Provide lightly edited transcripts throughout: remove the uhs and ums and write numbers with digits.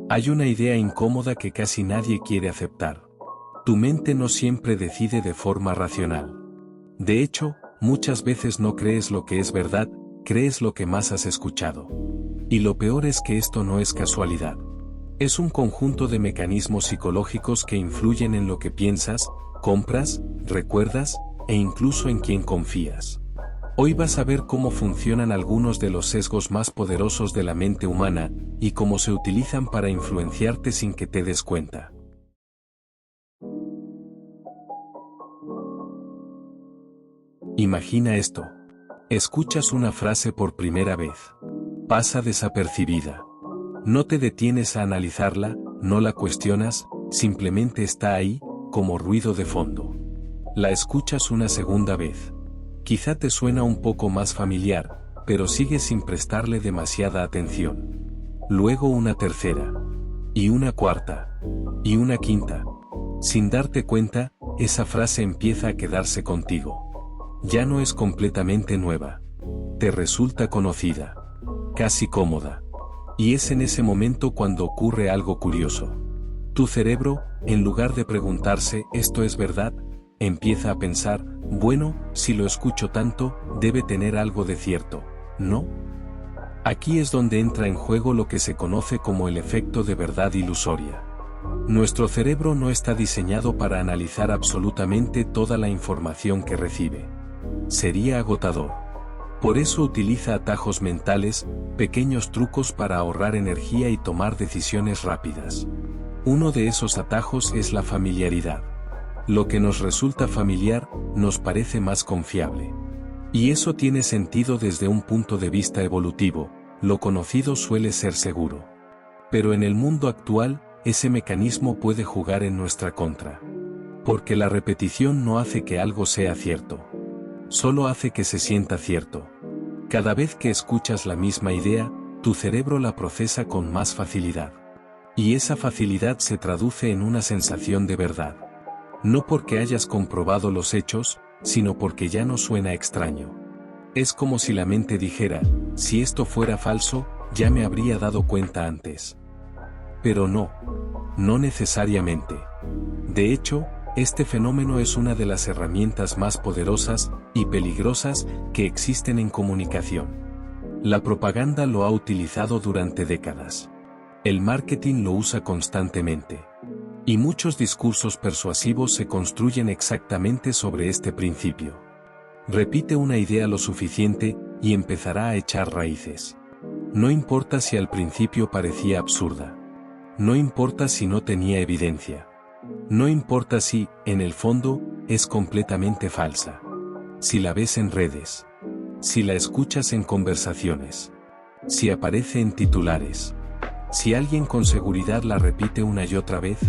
Hay una idea incómoda que casi nadie quiere aceptar. Tu mente no siempre decide de forma racional. De hecho, muchas veces no crees lo que es verdad, crees lo que más has escuchado. Y lo peor es que esto no es casualidad. Es un conjunto de mecanismos psicológicos que influyen en lo que piensas, compras, recuerdas, e incluso en quién confías. Hoy vas a ver cómo funcionan algunos de los sesgos más poderosos de la mente humana, y cómo se utilizan para influenciarte sin que te des cuenta. Imagina esto. Escuchas una frase por primera vez. Pasa desapercibida. No te detienes a analizarla, no la cuestionas, simplemente está ahí, como ruido de fondo. La escuchas una segunda vez. Quizá te suena un poco más familiar, pero sigues sin prestarle demasiada atención. Luego una tercera. Y una cuarta. Y una quinta. Sin darte cuenta, esa frase empieza a quedarse contigo. Ya no es completamente nueva. Te resulta conocida. Casi cómoda. Y es en ese momento cuando ocurre algo curioso. Tu cerebro, en lugar de preguntarse, ¿esto es verdad?, empieza a pensar, bueno, si lo escucho tanto, debe tener algo de cierto, ¿no? Aquí es donde entra en juego lo que se conoce como el efecto de verdad ilusoria. Nuestro cerebro no está diseñado para analizar absolutamente toda la información que recibe. Sería agotador. Por eso utiliza atajos mentales, pequeños trucos para ahorrar energía y tomar decisiones rápidas. Uno de esos atajos es la familiaridad. Lo que nos resulta familiar, nos parece más confiable. Y eso tiene sentido desde un punto de vista evolutivo, lo conocido suele ser seguro. Pero en el mundo actual, ese mecanismo puede jugar en nuestra contra. Porque la repetición no hace que algo sea cierto. Solo hace que se sienta cierto. Cada vez que escuchas la misma idea, tu cerebro la procesa con más facilidad. Y esa facilidad se traduce en una sensación de verdad. No porque hayas comprobado los hechos, sino porque ya no suena extraño. Es como si la mente dijera, si esto fuera falso, ya me habría dado cuenta antes. Pero no. No necesariamente. De hecho, este fenómeno es una de las herramientas más poderosas y peligrosas que existen en comunicación. La propaganda lo ha utilizado durante décadas. El marketing lo usa constantemente. Y muchos discursos persuasivos se construyen exactamente sobre este principio. Repite una idea lo suficiente y empezará a echar raíces. No importa si al principio parecía absurda. No importa si no tenía evidencia. No importa si, en el fondo, es completamente falsa. Si la ves en redes. Si la escuchas en conversaciones. Si aparece en titulares. Si alguien con seguridad la repite una y otra vez,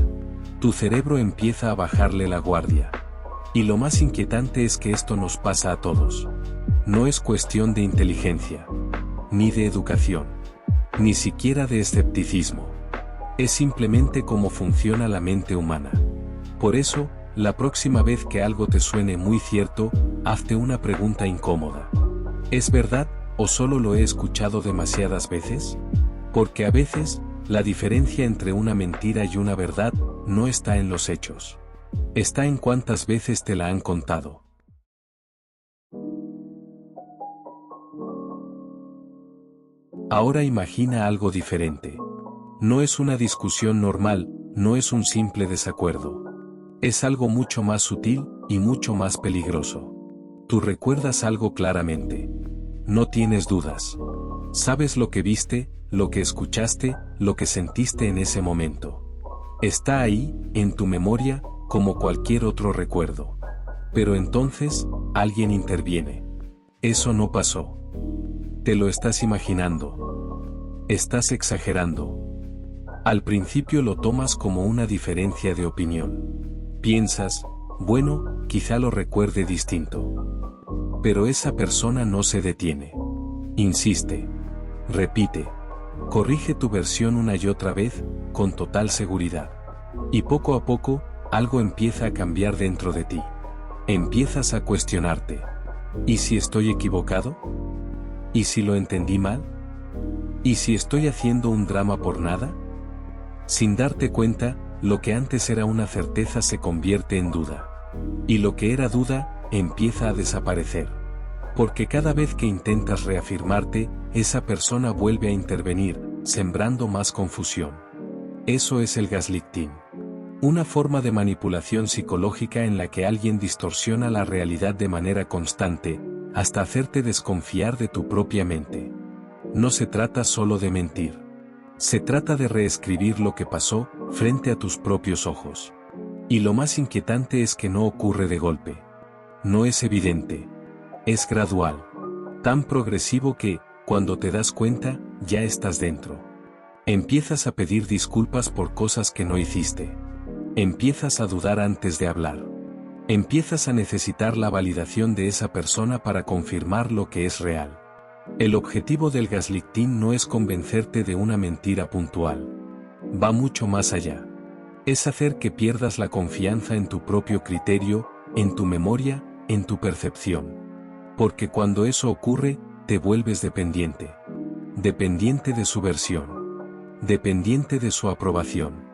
tu cerebro empieza a bajarle la guardia. Y lo más inquietante es que esto nos pasa a todos. No es cuestión de inteligencia. Ni de educación. Ni siquiera de escepticismo. Es simplemente cómo funciona la mente humana. Por eso, la próxima vez que algo te suene muy cierto, hazte una pregunta incómoda. ¿Es verdad, o solo lo he escuchado demasiadas veces? Porque a veces, la diferencia entre una mentira y una verdad, no está en los hechos. Está en cuántas veces te la han contado. Ahora imagina algo diferente. No es una discusión normal, no es un simple desacuerdo. Es algo mucho más sutil y mucho más peligroso. Tú recuerdas algo claramente. No tienes dudas. Sabes lo que viste, lo que escuchaste, lo que sentiste en ese momento. Está ahí, en tu memoria, como cualquier otro recuerdo. Pero entonces, alguien interviene. Eso no pasó. Te lo estás imaginando. Estás exagerando. Al principio lo tomas como una diferencia de opinión. Piensas, bueno, quizá lo recuerde distinto. Pero esa persona no se detiene. Insiste. Repite. Corrige tu versión una y otra vez, con total seguridad. Y poco a poco, algo empieza a cambiar dentro de ti. Empiezas a cuestionarte. ¿Y si estoy equivocado? ¿Y si lo entendí mal? ¿Y si estoy haciendo un drama por nada? Sin darte cuenta, lo que antes era una certeza se convierte en duda. Y lo que era duda, empieza a desaparecer. Porque cada vez que intentas reafirmarte, esa persona vuelve a intervenir, sembrando más confusión. Eso es el gaslighting. Una forma de manipulación psicológica en la que alguien distorsiona la realidad de manera constante, hasta hacerte desconfiar de tu propia mente. No se trata solo de mentir. Se trata de reescribir lo que pasó, frente a tus propios ojos. Y lo más inquietante es que no ocurre de golpe. No es evidente. Es gradual. Tan progresivo que, cuando te das cuenta, ya estás dentro. Empiezas a pedir disculpas por cosas que no hiciste. Empiezas a dudar antes de hablar. Empiezas a necesitar la validación de esa persona para confirmar lo que es real. El objetivo del gaslighting no es convencerte de una mentira puntual. Va mucho más allá. Es hacer que pierdas la confianza en tu propio criterio, en tu memoria, en tu percepción. Porque cuando eso ocurre, te vuelves dependiente. Dependiente de su versión. Dependiente de su aprobación.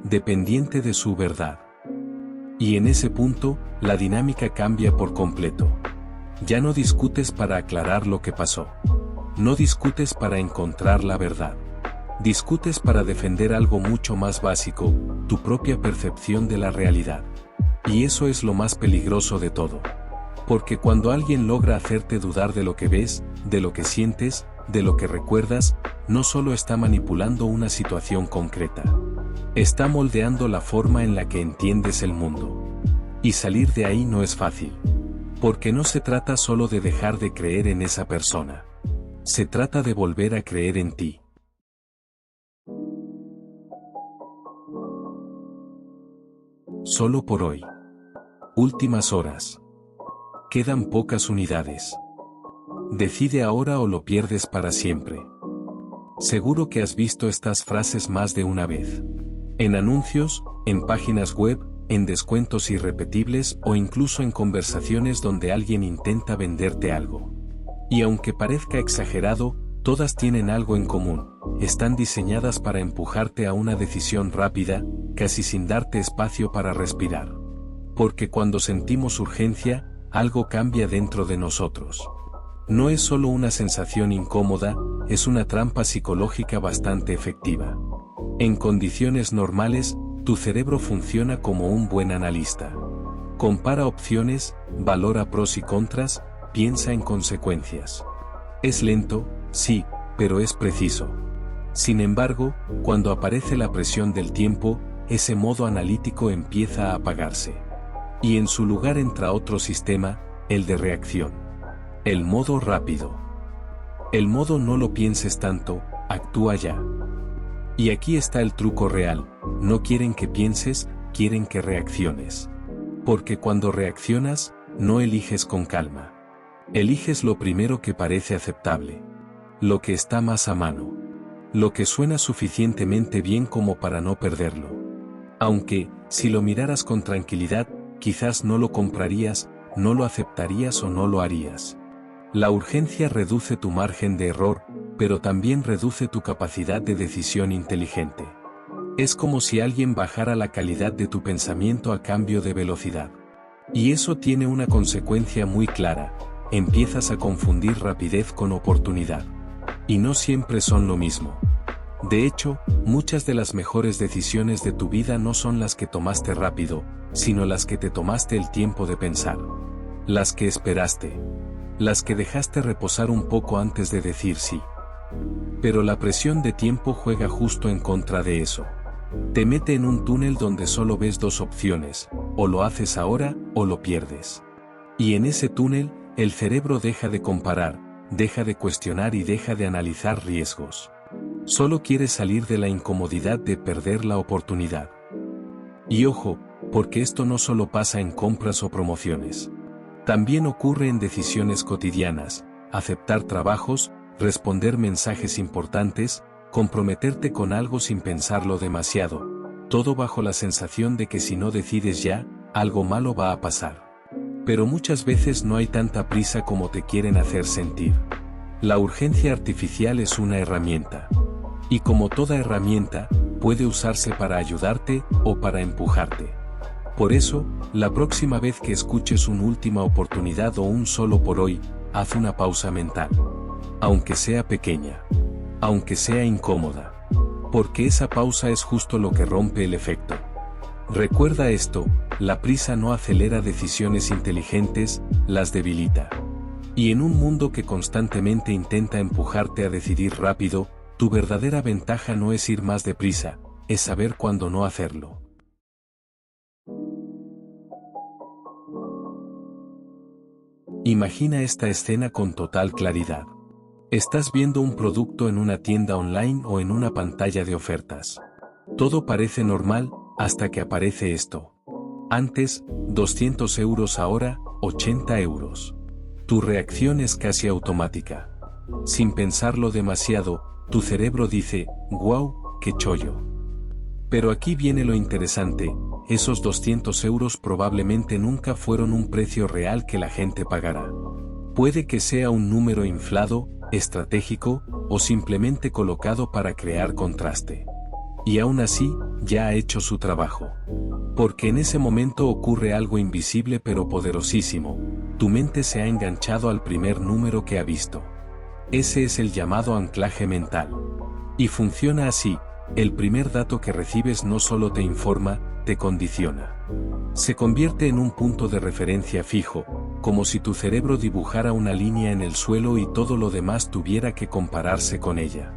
Dependiente de su verdad. Y en ese punto, la dinámica cambia por completo. Ya no discutes para aclarar lo que pasó. No discutes para encontrar la verdad. Discutes para defender algo mucho más básico, tu propia percepción de la realidad. Y eso es lo más peligroso de todo. Porque cuando alguien logra hacerte dudar de lo que ves, de lo que sientes, de lo que recuerdas, no solo está manipulando una situación concreta. Está moldeando la forma en la que entiendes el mundo. Y salir de ahí no es fácil. Porque no se trata solo de dejar de creer en esa persona. Se trata de volver a creer en ti. Solo por hoy. Últimas horas. Quedan pocas unidades. Decide ahora o lo pierdes para siempre. Seguro que has visto estas frases más de una vez. En anuncios, en páginas web, en descuentos irrepetibles o incluso en conversaciones donde alguien intenta venderte algo. Y aunque parezca exagerado, todas tienen algo en común, están diseñadas para empujarte a una decisión rápida, casi sin darte espacio para respirar. Porque cuando sentimos urgencia, algo cambia dentro de nosotros. No es solo una sensación incómoda, es una trampa psicológica bastante efectiva. En condiciones normales, tu cerebro funciona como un buen analista. Compara opciones, valora pros y contras, piensa en consecuencias. Es lento, sí, pero es preciso. Sin embargo, cuando aparece la presión del tiempo, ese modo analítico empieza a apagarse. Y en su lugar entra otro sistema, el de reacción. El modo rápido. El modo no lo pienses tanto, actúa ya. Y aquí está el truco real, no quieren que pienses, quieren que reacciones. Porque cuando reaccionas, no eliges con calma. Eliges lo primero que parece aceptable. Lo que está más a mano. Lo que suena suficientemente bien como para no perderlo. Aunque, si lo miraras con tranquilidad, quizás no lo comprarías, no lo aceptarías o no lo harías. La urgencia reduce tu margen de error, pero también reduce tu capacidad de decisión inteligente. Es como si alguien bajara la calidad de tu pensamiento a cambio de velocidad. Y eso tiene una consecuencia muy clara, empiezas a confundir rapidez con oportunidad. Y no siempre son lo mismo. De hecho, muchas de las mejores decisiones de tu vida no son las que tomaste rápido, sino las que te tomaste el tiempo de pensar. Las que esperaste. Las que dejaste reposar un poco antes de decir sí. Pero la presión de tiempo juega justo en contra de eso. Te mete en un túnel donde solo ves dos opciones, o lo haces ahora, o lo pierdes. Y en ese túnel, el cerebro deja de comparar, deja de cuestionar y deja de analizar riesgos. Solo quiere salir de la incomodidad de perder la oportunidad. Y ojo, porque esto no solo pasa en compras o promociones. También ocurre en decisiones cotidianas, aceptar trabajos, responder mensajes importantes, comprometerte con algo sin pensarlo demasiado, todo bajo la sensación de que si no decides ya, algo malo va a pasar. Pero muchas veces no hay tanta prisa como te quieren hacer sentir. La urgencia artificial es una herramienta. Y como toda herramienta, puede usarse para ayudarte o para empujarte. Por eso, la próxima vez que escuches una última oportunidad o un solo por hoy, haz una pausa mental. Aunque sea pequeña. Aunque sea incómoda. Porque esa pausa es justo lo que rompe el efecto. Recuerda esto, la prisa no acelera decisiones inteligentes, las debilita. Y en un mundo que constantemente intenta empujarte a decidir rápido, tu verdadera ventaja no es ir más deprisa, es saber cuándo no hacerlo. Imagina esta escena con total claridad. Estás viendo un producto en una tienda online o en una pantalla de ofertas. Todo parece normal, hasta que aparece esto. Antes, 200 euros, ahora, 80 euros. Tu reacción es casi automática. Sin pensarlo demasiado, tu cerebro dice, ¡guau, qué chollo! Pero aquí viene lo interesante, esos 200 euros probablemente nunca fueron un precio real que la gente pagará. Puede que sea un número inflado, estratégico, o simplemente colocado para crear contraste. Y aún así, ya ha hecho su trabajo. Porque en ese momento ocurre algo invisible pero poderosísimo, tu mente se ha enganchado al primer número que ha visto. Ese es el llamado anclaje mental. Y funciona así, el primer dato que recibes no solo te informa, te condiciona. Se convierte en un punto de referencia fijo, como si tu cerebro dibujara una línea en el suelo y todo lo demás tuviera que compararse con ella.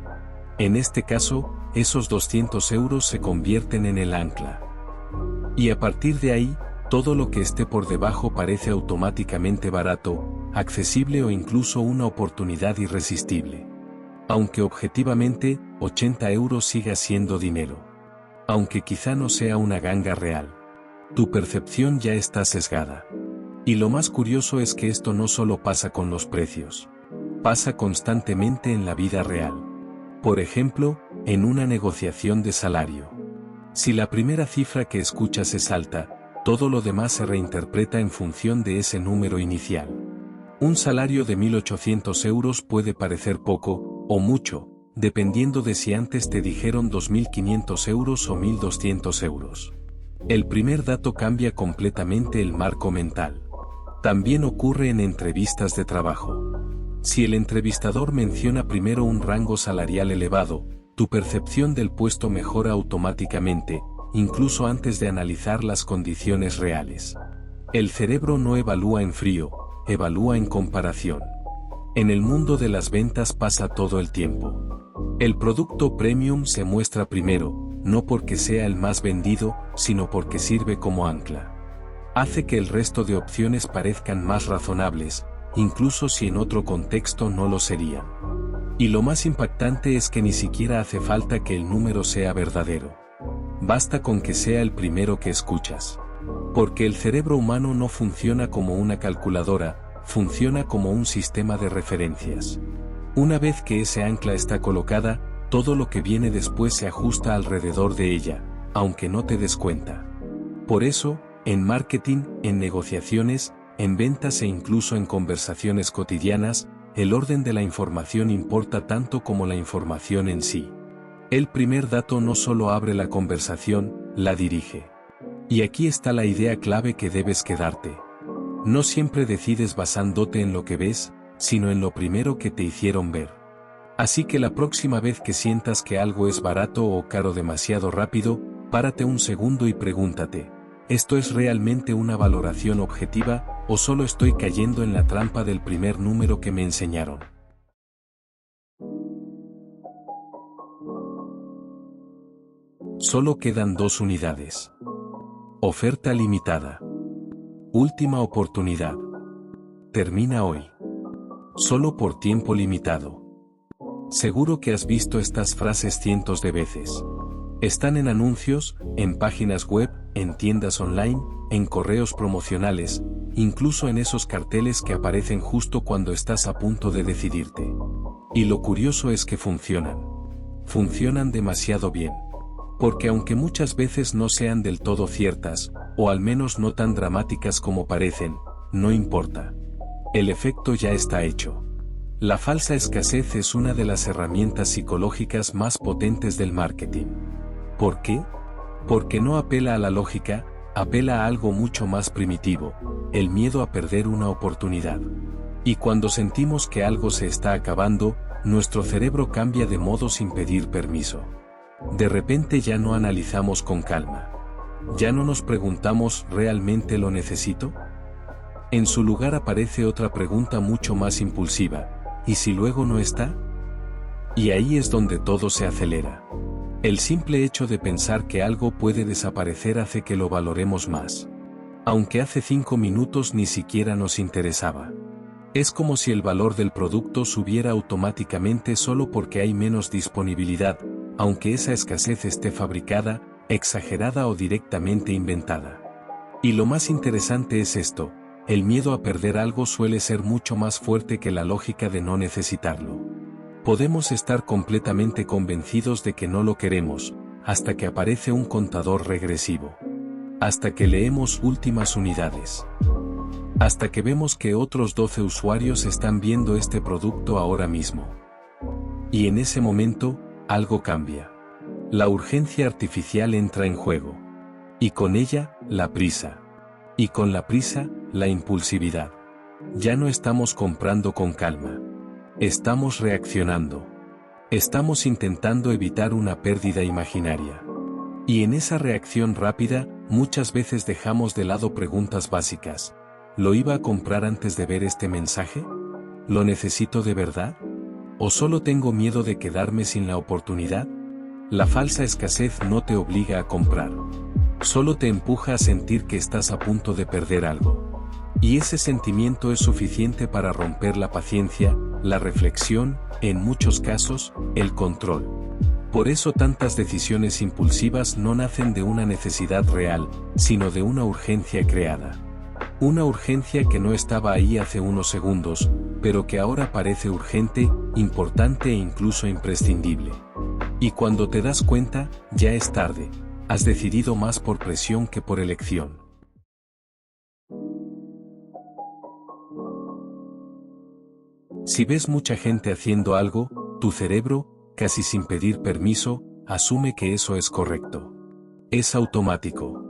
En este caso, esos 200 euros se convierten en el ancla. Y a partir de ahí, todo lo que esté por debajo parece automáticamente barato, accesible o incluso una oportunidad irresistible. Aunque objetivamente, 80 euros siga siendo dinero. Aunque quizá no sea una ganga real. Tu percepción ya está sesgada. Y lo más curioso es que esto no solo pasa con los precios. Pasa constantemente en la vida real. Por ejemplo, en una negociación de salario. Si la primera cifra que escuchas es alta, todo lo demás se reinterpreta en función de ese número inicial. Un salario de 1.800 euros puede parecer poco, o mucho, dependiendo de si antes te dijeron 2.500 euros o 1.200 euros. El primer dato cambia completamente el marco mental. También ocurre en entrevistas de trabajo. Si el entrevistador menciona primero un rango salarial elevado, tu percepción del puesto mejora automáticamente, incluso antes de analizar las condiciones reales. El cerebro no evalúa en frío, evalúa en comparación. En el mundo de las ventas pasa todo el tiempo. El producto premium se muestra primero, no porque sea el más vendido, sino porque sirve como ancla. Hace que el resto de opciones parezcan más razonables, incluso si en otro contexto no lo serían. Y lo más impactante es que ni siquiera hace falta que el número sea verdadero. Basta con que sea el primero que escuchas. Porque el cerebro humano no funciona como una calculadora, funciona como un sistema de referencias. Una vez que ese ancla está colocada, todo lo que viene después se ajusta alrededor de ella, aunque no te des cuenta. Por eso, en marketing, en negociaciones, en ventas e incluso en conversaciones cotidianas, el orden de la información importa tanto como la información en sí. El primer dato no solo abre la conversación, la dirige. Y aquí está la idea clave que debes quedarte. No siempre decides basándote en lo que ves, sino en lo primero que te hicieron ver. Así que la próxima vez que sientas que algo es barato o caro demasiado rápido, párate un segundo y pregúntate, ¿esto es realmente una valoración objetiva, o solo estoy cayendo en la trampa del primer número que me enseñaron? Solo quedan 2 unidades. Oferta limitada. Última oportunidad. Termina hoy. Solo por tiempo limitado. Seguro que has visto estas frases cientos de veces. Están en anuncios, en páginas web, en tiendas online, en correos promocionales, incluso en esos carteles que aparecen justo cuando estás a punto de decidirte. Y lo curioso es que funcionan. Funcionan demasiado bien. Porque aunque muchas veces no sean del todo ciertas, o al menos no tan dramáticas como parecen, no importa. El efecto ya está hecho. La falsa escasez es una de las herramientas psicológicas más potentes del marketing. ¿Por qué? Porque no apela a la lógica, apela a algo mucho más primitivo, el miedo a perder una oportunidad. Y cuando sentimos que algo se está acabando, nuestro cerebro cambia de modo sin pedir permiso. De repente ya no analizamos con calma. Ya no nos preguntamos, ¿realmente lo necesito? En su lugar aparece otra pregunta mucho más impulsiva, ¿y si luego no está? Y ahí es donde todo se acelera. El simple hecho de pensar que algo puede desaparecer hace que lo valoremos más. Aunque hace 5 minutos ni siquiera nos interesaba. Es como si el valor del producto subiera automáticamente solo porque hay menos disponibilidad, aunque esa escasez esté fabricada, exagerada o directamente inventada. Y lo más interesante es esto, el miedo a perder algo suele ser mucho más fuerte que la lógica de no necesitarlo. Podemos estar completamente convencidos de que no lo queremos, hasta que aparece un contador regresivo. Hasta que leemos últimas unidades. Hasta que vemos que otros 12 usuarios están viendo este producto ahora mismo. Y en ese momento, algo cambia. La urgencia artificial entra en juego. Y con ella, la prisa. Y con la prisa, la impulsividad. Ya no estamos comprando con calma. Estamos reaccionando. Estamos intentando evitar una pérdida imaginaria. Y en esa reacción rápida, muchas veces dejamos de lado preguntas básicas. ¿Lo iba a comprar antes de ver este mensaje? ¿Lo necesito de verdad? ¿O solo tengo miedo de quedarme sin la oportunidad? La falsa escasez no te obliga a comprar. Solo te empuja a sentir que estás a punto de perder algo. Y ese sentimiento es suficiente para romper la paciencia, la reflexión, en muchos casos, el control. Por eso tantas decisiones impulsivas no nacen de una necesidad real, sino de una urgencia creada. Una urgencia que no estaba ahí hace unos segundos, pero que ahora parece urgente, importante e incluso imprescindible. Y cuando te das cuenta, ya es tarde, has decidido más por presión que por elección. Si ves mucha gente haciendo algo, tu cerebro, casi sin pedir permiso, asume que eso es correcto. Es automático.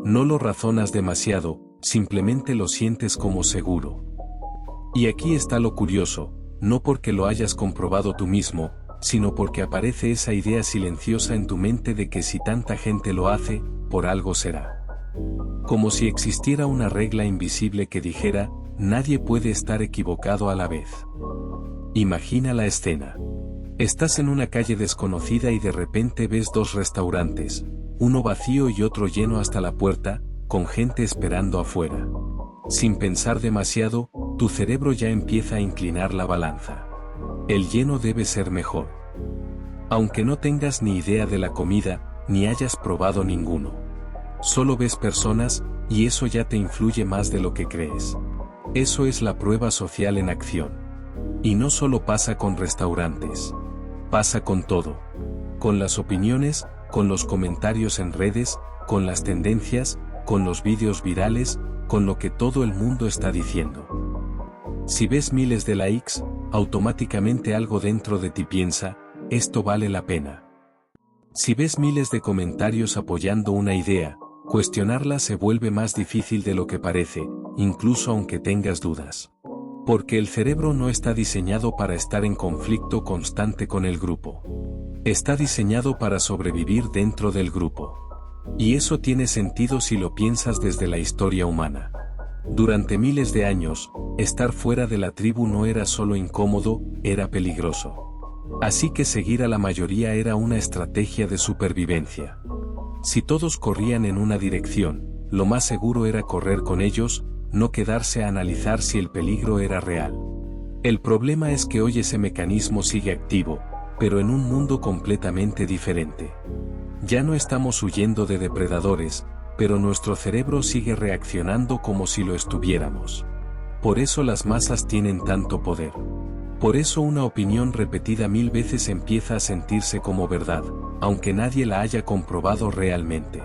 No lo razonas demasiado, simplemente lo sientes como seguro. Y aquí está lo curioso, no porque lo hayas comprobado tú mismo, sino porque aparece esa idea silenciosa en tu mente de que si tanta gente lo hace, por algo será. Como si existiera una regla invisible que dijera, nadie puede estar equivocado a la vez. Imagina la escena. Estás en una calle desconocida y de repente ves 2 restaurantes, uno vacío y otro lleno hasta la puerta, con gente esperando afuera. Sin pensar demasiado, tu cerebro ya empieza a inclinar la balanza. El lleno debe ser mejor. Aunque no tengas ni idea de la comida, ni hayas probado ninguno. Solo ves personas, y eso ya te influye más de lo que crees. Eso es la prueba social en acción. Y no solo pasa con restaurantes. Pasa con todo. Con las opiniones, con los comentarios en redes, con las tendencias, con los vídeos virales, con lo que todo el mundo está diciendo. Si ves miles de likes, automáticamente algo dentro de ti piensa, esto vale la pena. Si ves miles de comentarios apoyando una idea, cuestionarla se vuelve más difícil de lo que parece, incluso aunque tengas dudas. Porque el cerebro no está diseñado para estar en conflicto constante con el grupo. Está diseñado para sobrevivir dentro del grupo. Y eso tiene sentido si lo piensas desde la historia humana. Durante miles de años, estar fuera de la tribu no era solo incómodo, era peligroso. Así que seguir a la mayoría era una estrategia de supervivencia. Si todos corrían en una dirección, lo más seguro era correr con ellos, no quedarse a analizar si el peligro era real. El problema es que hoy ese mecanismo sigue activo, pero en un mundo completamente diferente. Ya no estamos huyendo de depredadores, pero nuestro cerebro sigue reaccionando como si lo estuviéramos. Por eso las masas tienen tanto poder. Por eso una opinión repetida 1000 veces empieza a sentirse como verdad, aunque nadie la haya comprobado realmente.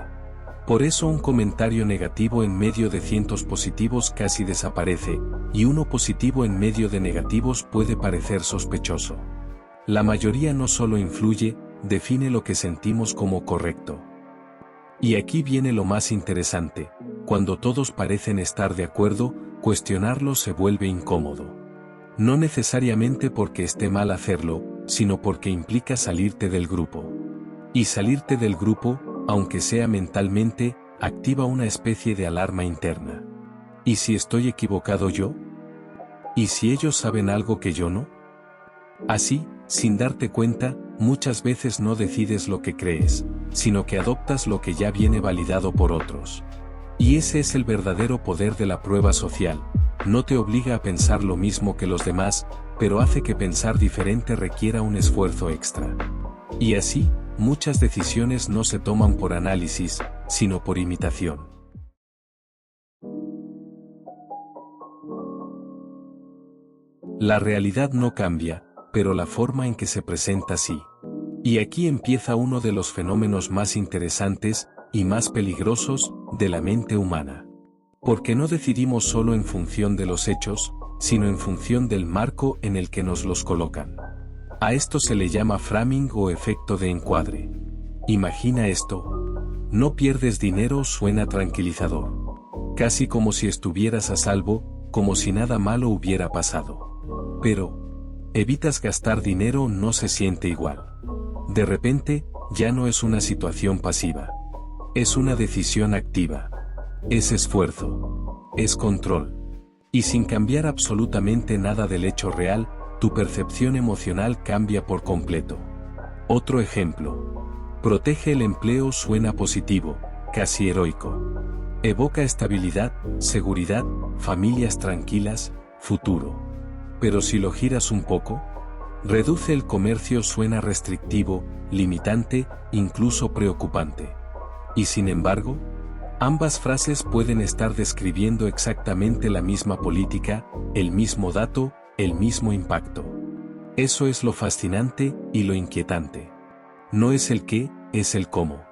Por eso un comentario negativo en medio de cientos positivos casi desaparece, y uno positivo en medio de negativos puede parecer sospechoso. La mayoría no solo influye, define lo que sentimos como correcto. Y aquí viene lo más interesante: cuando todos parecen estar de acuerdo, cuestionarlo se vuelve incómodo. No necesariamente porque esté mal hacerlo, sino porque implica salirte del grupo. Y salirte del grupo, aunque sea mentalmente, activa una especie de alarma interna. ¿Y si estoy equivocado yo? ¿Y si ellos saben algo que yo no? Así, sin darte cuenta, muchas veces no decides lo que crees, sino que adoptas lo que ya viene validado por otros. Y ese es el verdadero poder de la prueba social. No te obliga a pensar lo mismo que los demás, pero hace que pensar diferente requiera un esfuerzo extra. Y así, muchas decisiones no se toman por análisis, sino por imitación. La realidad no cambia, pero la forma en que se presenta sí. Y aquí empieza uno de los fenómenos más interesantes y más peligrosos de la mente humana. Porque no decidimos solo en función de los hechos, sino en función del marco en el que nos los colocan. A esto se le llama framing o efecto de encuadre. Imagina esto. No pierdes dinero suena tranquilizador. Casi como si estuvieras a salvo, como si nada malo hubiera pasado. Pero evitas gastar dinero no se siente igual. De repente, ya no es una situación pasiva. Es una decisión activa. Es esfuerzo. Es control. Y sin cambiar absolutamente nada del hecho real, tu percepción emocional cambia por completo. Otro ejemplo. Protege el empleo suena positivo, casi heroico. Evoca estabilidad, seguridad, familias tranquilas, futuro. Pero si lo giras un poco, reduce el comercio suena restrictivo, limitante, incluso preocupante. Y sin embargo, ambas frases pueden estar describiendo exactamente la misma política, el mismo dato, el mismo impacto. Eso es lo fascinante y lo inquietante. No es el qué, es el cómo.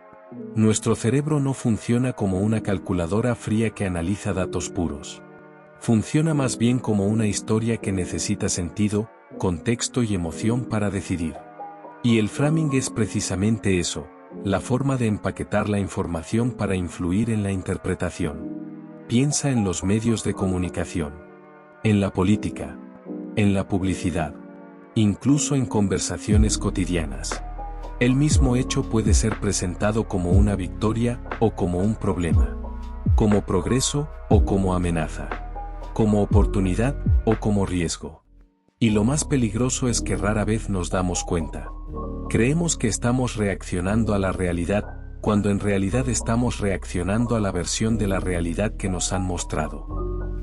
Nuestro cerebro no funciona como una calculadora fría que analiza datos puros. Funciona más bien como una historia que necesita sentido, contexto y emoción para decidir. Y el framing es precisamente eso, la forma de empaquetar la información para influir en la interpretación. Piensa en los medios de comunicación, en la política, en la publicidad, incluso en conversaciones cotidianas. El mismo hecho puede ser presentado como una victoria o como un problema, como progreso o como amenaza, como oportunidad o como riesgo. Y lo más peligroso es que rara vez nos damos cuenta. Creemos que estamos reaccionando a la realidad, cuando en realidad estamos reaccionando a la versión de la realidad que nos han mostrado.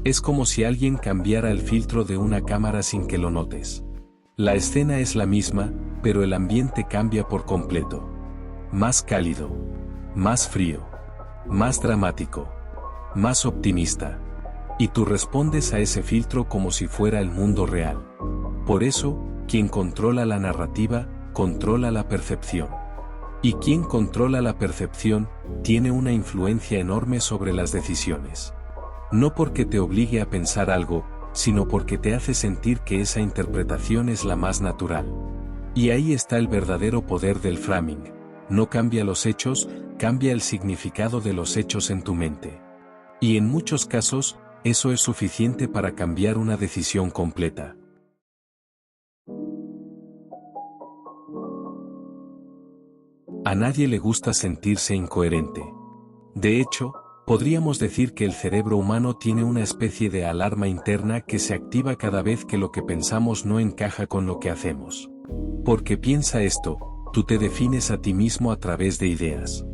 Es como si alguien cambiara el filtro de una cámara sin que lo notes. La escena es la misma, pero el ambiente cambia por completo. Más cálido, más frío, más dramático, más optimista. Y tú respondes a ese filtro como si fuera el mundo real. Por eso, quien controla la narrativa, controla la percepción. Y quien controla la percepción, tiene una influencia enorme sobre las decisiones. No porque te obligue a pensar algo, sino porque te hace sentir que esa interpretación es la más natural. Y ahí está el verdadero poder del framing. No cambia los hechos, cambia el significado de los hechos en tu mente. Y en muchos casos, eso es suficiente para cambiar una decisión completa. A nadie le gusta sentirse incoherente. De hecho, podríamos decir que el cerebro humano tiene una especie de alarma interna que se activa cada vez que lo que pensamos no encaja con lo que hacemos. Porque piensa esto, tú te defines a ti mismo a través de ideas.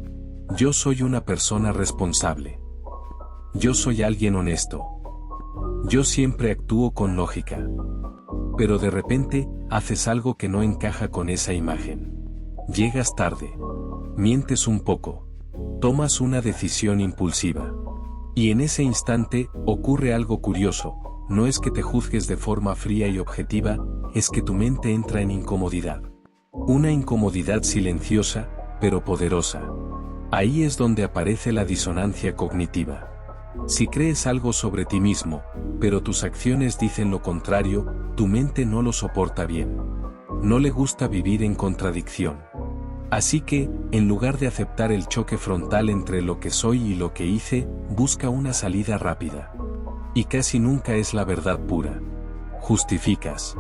Yo soy una persona responsable. Yo soy alguien honesto. Yo siempre actúo con lógica. Pero de repente, haces algo que no encaja con esa imagen. Llegas tarde. Mientes un poco. Tomas una decisión impulsiva. Y en ese instante, ocurre algo curioso. No es que te juzgues de forma fría y objetiva, es que tu mente entra en incomodidad. Una incomodidad silenciosa, pero poderosa. Ahí es donde aparece la disonancia cognitiva. Si crees algo sobre ti mismo, pero tus acciones dicen lo contrario, tu mente no lo soporta bien. No le gusta vivir en contradicción. Así que, en lugar de aceptar el choque frontal entre lo que soy y lo que hice, busca una salida rápida. Y casi nunca es la verdad pura. Justificas.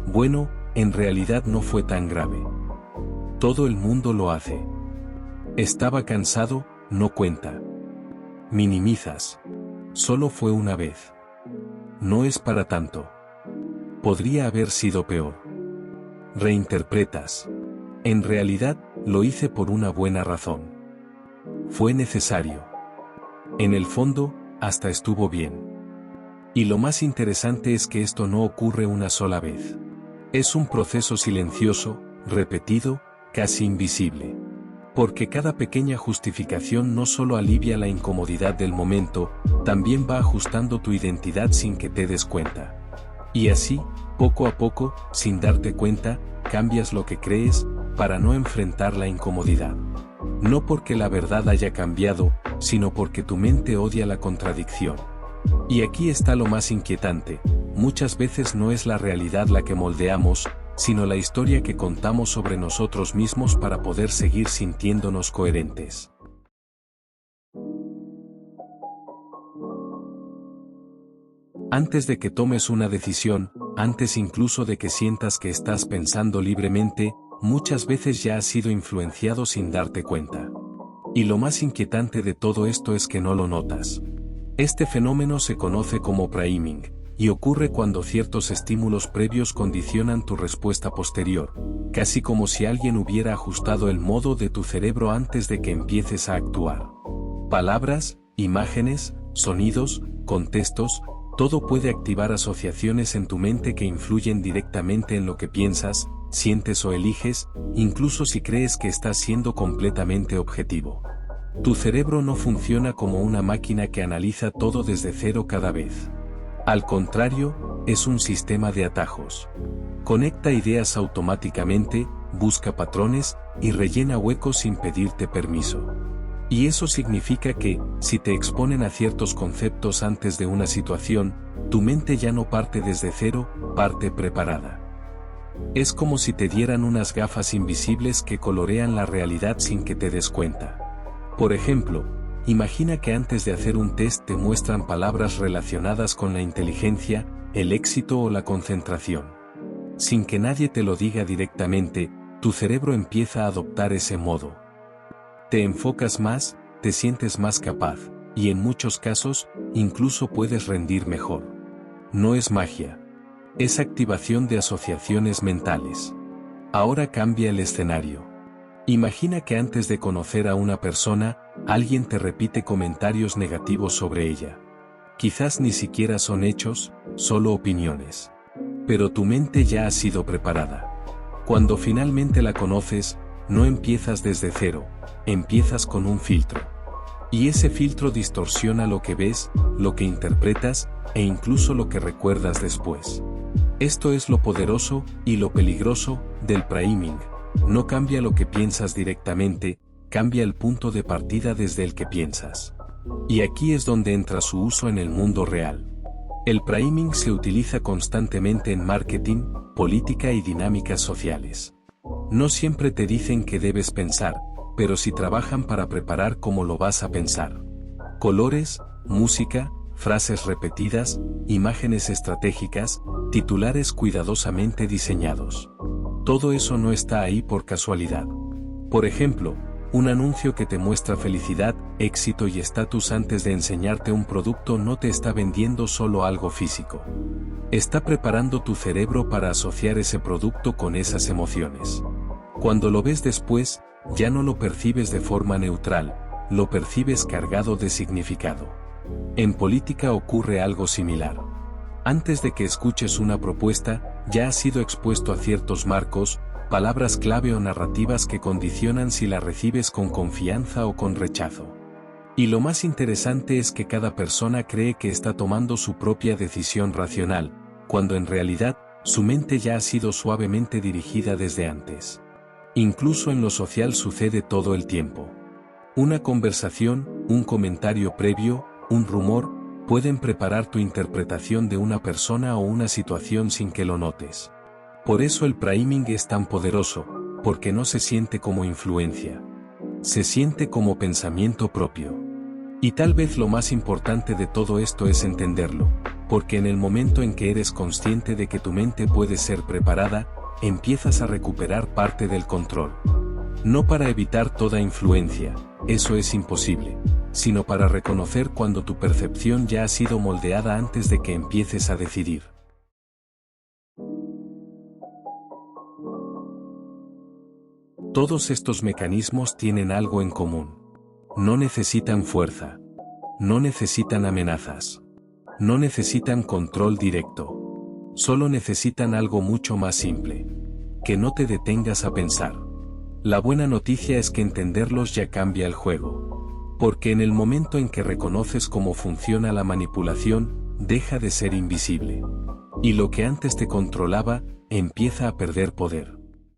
Bueno, en realidad no fue tan grave. Todo el mundo lo hace. Estaba cansado, no cuenta. Minimizas. Solo fue una vez. No es para tanto. Podría haber sido peor. Reinterpretas. En realidad, lo hice por una buena razón. Fue necesario. En el fondo, hasta estuvo bien. Y lo más interesante es que esto no ocurre una sola vez. Es un proceso silencioso, repetido, casi invisible. Porque cada pequeña justificación no solo alivia la incomodidad del momento, también va ajustando tu identidad sin que te des cuenta. Y así, poco a poco, sin darte cuenta, cambias lo que crees, para no enfrentar la incomodidad. No porque la verdad haya cambiado, sino porque tu mente odia la contradicción. Y aquí está lo más inquietante, muchas veces no es la realidad la que moldeamos, sino la historia que contamos sobre nosotros mismos para poder seguir sintiéndonos coherentes. Antes de que tomes una decisión, antes incluso de que sientas que estás pensando libremente, muchas veces ya has sido influenciado sin darte cuenta. Y lo más inquietante de todo esto es que no lo notas. Este fenómeno se conoce como priming, y ocurre cuando ciertos estímulos previos condicionan tu respuesta posterior, casi como si alguien hubiera ajustado el modo de tu cerebro antes de que empieces a actuar. Palabras, imágenes, sonidos, contextos, todo puede activar asociaciones en tu mente que influyen directamente en lo que piensas, sientes o eliges, incluso si crees que estás siendo completamente objetivo. Tu cerebro no funciona como una máquina que analiza todo desde cero cada vez. Al contrario, es un sistema de atajos. Conecta ideas automáticamente, busca patrones, y rellena huecos sin pedirte permiso. Y eso significa que, si te exponen a ciertos conceptos antes de una situación, tu mente ya no parte desde cero, parte preparada. Es como si te dieran unas gafas invisibles que colorean la realidad sin que te des cuenta. Por ejemplo, imagina que antes de hacer un test te muestran palabras relacionadas con la inteligencia, el éxito o la concentración. Sin que nadie te lo diga directamente, tu cerebro empieza a adoptar ese modo. Te enfocas más, te sientes más capaz, y en muchos casos, incluso puedes rendir mejor. No es magia. Es activación de asociaciones mentales. Ahora cambia el escenario. Imagina que antes de conocer a una persona, alguien te repite comentarios negativos sobre ella. Quizás ni siquiera son hechos, solo opiniones. Pero tu mente ya ha sido preparada. Cuando finalmente la conoces, no empiezas desde cero, empiezas con un filtro. Y ese filtro distorsiona lo que ves, lo que interpretas, e incluso lo que recuerdas después. Esto es lo poderoso, y lo peligroso, del priming. No cambia lo que piensas directamente, cambia el punto de partida desde el que piensas. Y aquí es donde entra su uso en el mundo real. El priming se utiliza constantemente en marketing, política y dinámicas sociales. No siempre te dicen que debes pensar, pero sí trabajan para preparar cómo lo vas a pensar. Colores, música, frases repetidas, imágenes estratégicas, titulares cuidadosamente diseñados. Todo eso no está ahí por casualidad. Por ejemplo, un anuncio que te muestra felicidad, éxito y estatus antes de enseñarte un producto no te está vendiendo solo algo físico. Está preparando tu cerebro para asociar ese producto con esas emociones. Cuando lo ves después, ya no lo percibes de forma neutral, lo percibes cargado de significado. En política ocurre algo similar. Antes de que escuches una propuesta, ya has sido expuesto a ciertos marcos, palabras clave o narrativas que condicionan si la recibes con confianza o con rechazo. Y lo más interesante es que cada persona cree que está tomando su propia decisión racional, cuando en realidad, su mente ya ha sido suavemente dirigida desde antes. Incluso en lo social sucede todo el tiempo. Una conversación, un comentario previo, un rumor, pueden preparar tu interpretación de una persona o una situación sin que lo notes. Por eso el priming es tan poderoso, porque no se siente como influencia. Se siente como pensamiento propio. Y tal vez lo más importante de todo esto es entenderlo, porque en el momento en que eres consciente de que tu mente puede ser preparada, empiezas a recuperar parte del control. No para evitar toda influencia, eso es imposible, sino para reconocer cuando tu percepción ya ha sido moldeada antes de que empieces a decidir. Todos estos mecanismos tienen algo en común. No necesitan fuerza. No necesitan amenazas. No necesitan control directo. Solo necesitan algo mucho más simple. Que no te detengas a pensar. La buena noticia es que entenderlos ya cambia el juego. Porque en el momento en que reconoces cómo funciona la manipulación, deja de ser invisible. Y lo que antes te controlaba, empieza a perder poder.